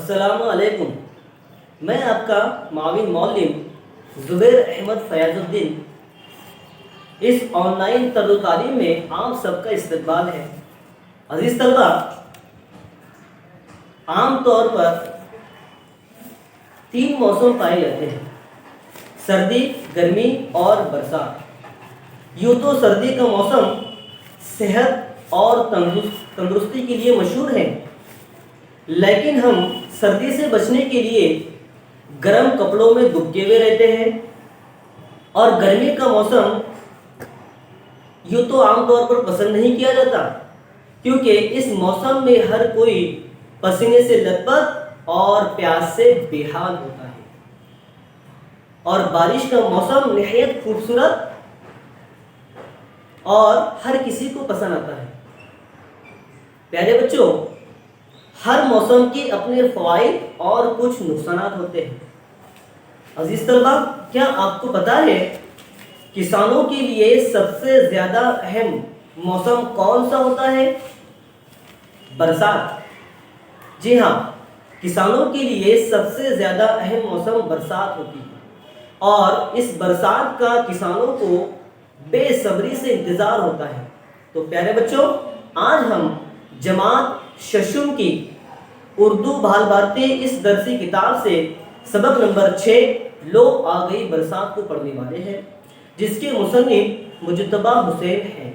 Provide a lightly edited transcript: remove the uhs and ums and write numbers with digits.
السلام علیکم. میں آپ کا معاون معلم زبیر احمد فیاض الدین. اس آن لائن طرز و تعلیم میں آپ سب کا استقبال ہے. عزیز طلبہ، عام طور پر 3 موسم پائے جاتے ہیں: سردی، گرمی اور برسات. یوں تو سردی کا موسم صحت اور تندرستی کے لیے مشہور ہے، لیکن ہم سردی سے بچنے کے لیے گرم کپڑوں میں دبکے ہوئے رہتے ہیں. اور گرمی کا موسم یوں تو عام طور پر پسند نہیں کیا جاتا، کیونکہ اس موسم میں ہر کوئی پسینے سے لت پت اور پیاس سے بے حال ہوتا ہے. اور بارش کا موسم نہایت خوبصورت اور ہر کسی کو پسند آتا ہے. پیارے بچوں، ہر موسم کے اپنے فوائد اور کچھ نقصانات ہوتے ہیں. عزیز طلبہ، کیا آپ کو پتہ ہے کسانوں کے لیے سب سے زیادہ اہم موسم کون سا ہوتا ہے؟ برسات. جی ہاں، کسانوں کے لیے سب سے زیادہ اہم موسم برسات ہوتی ہے، اور اس برسات کا کسانوں کو بے صبری سے انتظار ہوتا ہے. تو پیارے بچوں، آج ہم جماعت ششم کی اردو بھال بھارتی اس درسی کتاب سے سبق نمبر 6 لو آ گئی برسات کو پڑھنے والے ہیں، جس کے مصنف مجتبیٰ حسین ہیں.